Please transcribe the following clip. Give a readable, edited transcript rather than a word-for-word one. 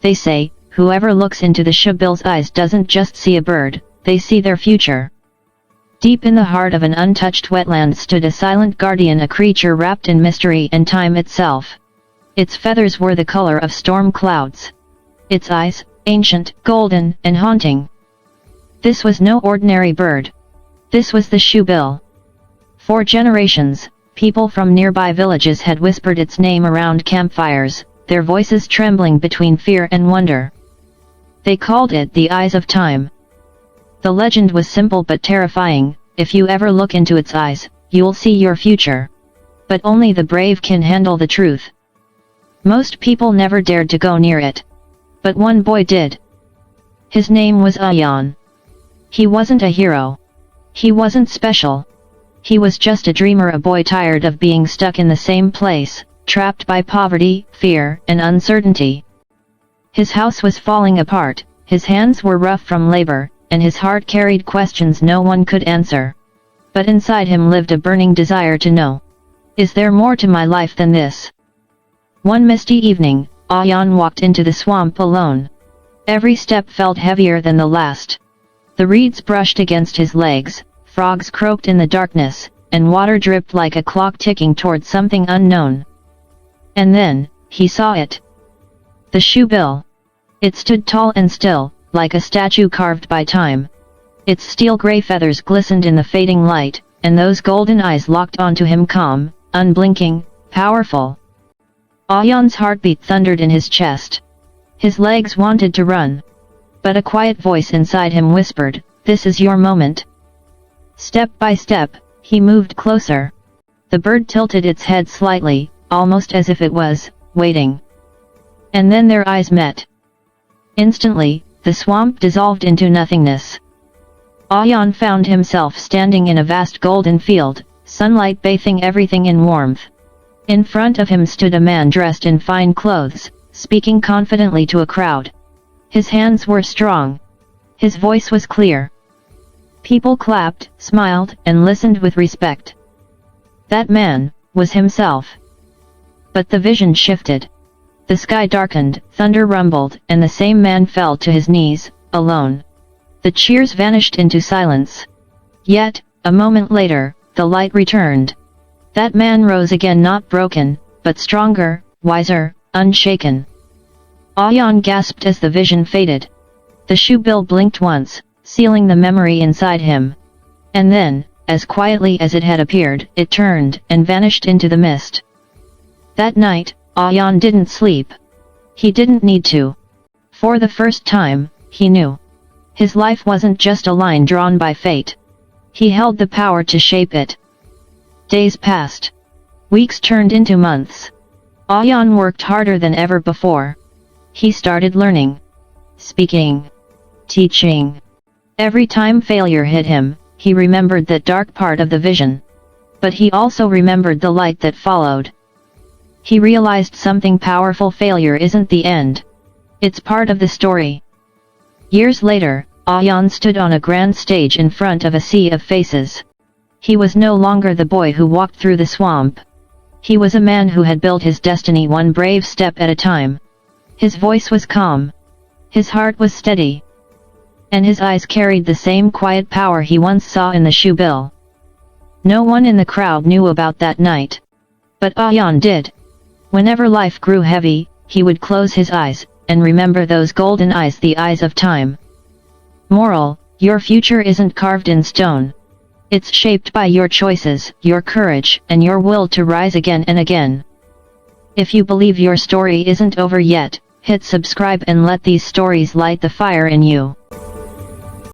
They say, whoever looks into the Shoebill's eyes doesn't just see a bird, they see their future. Deep in the heart of an untouched wetland stood a silent guardian, a creature wrapped in mystery and time itself. Its feathers were the color of storm clouds. Its eyes, ancient, golden, and haunting. This was no ordinary bird. This was the Shoebill. For generations, people from nearby villages had whispered its name around campfires, their voices trembling between fear and wonder. They called it the Eyes of Time. The legend was simple but terrifying: if you ever look into its eyes, you'll see your future. But only the brave can handle the truth. Most people never dared to go near it. But one boy did. His name was Ayaan. He wasn't a hero. He wasn't special. He was just a dreamer, a boy tired of being stuck in the same place, trapped by poverty, fear, and uncertainty. His house was falling apart, his hands were rough from labor, and his heart carried questions no one could answer. But inside him lived a burning desire to know. Is there more to my life than this? One misty evening, Ayaan walked into the swamp alone. Every step felt heavier than the last. The reeds brushed against his legs, frogs croaked in the darkness, and water dripped like a clock ticking toward something unknown. And then, he saw it. The Shoebill. It stood tall and still, like a statue carved by time. Its steel-gray feathers glistened in the fading light, and those golden eyes locked onto him, calm, unblinking, powerful. Ayaan's heartbeat thundered in his chest. His legs wanted to run. But a quiet voice inside him whispered, "This is your moment." Step by step, he moved closer. The bird tilted its head slightly, almost as if it was waiting. And then their eyes met. Instantly, the swamp dissolved into nothingness. Ayaan found himself standing in a vast golden field, sunlight bathing everything in warmth. In front of him stood a man dressed in fine clothes, speaking confidently to a crowd. His hands were strong. His voice was clear. People clapped, smiled, and listened with respect. That man was himself. But the vision shifted. The sky darkened, thunder rumbled, and the same man fell to his knees, alone. The cheers vanished into silence. Yet, a moment later, the light returned. That man rose again, not broken, but stronger, wiser, unshaken. Ayaan gasped as the vision faded. The Shoebill blinked once, sealing the memory inside him. And then, as quietly as it had appeared, it turned and vanished into the mist. That night, Ayaan didn't sleep. He didn't need to. For the first time, he knew. His life wasn't just a line drawn by fate. He held the power to shape it. Days passed. Weeks turned into months. Ayaan worked harder than ever before. He started learning. Speaking. Teaching. Every time failure hit him, he remembered that dark part of the vision. But he also remembered the light that followed. He realized something powerful: failure isn't the end. It's part of the story. Years later, Ayaan stood on a grand stage in front of a sea of faces. He was no longer the boy who walked through the swamp. He was a man who had built his destiny one brave step at a time. His voice was calm. His heart was steady. And his eyes carried the same quiet power he once saw in the Shoebill. No one in the crowd knew about that night. But Ayaan did. Whenever life grew heavy, he would close his eyes, and remember those golden eyes, the eyes of time. Moral: your future isn't carved in stone. It's shaped by your choices, your courage, and your will to rise again and again. If you believe your story isn't over yet, hit subscribe and let these stories light the fire in you.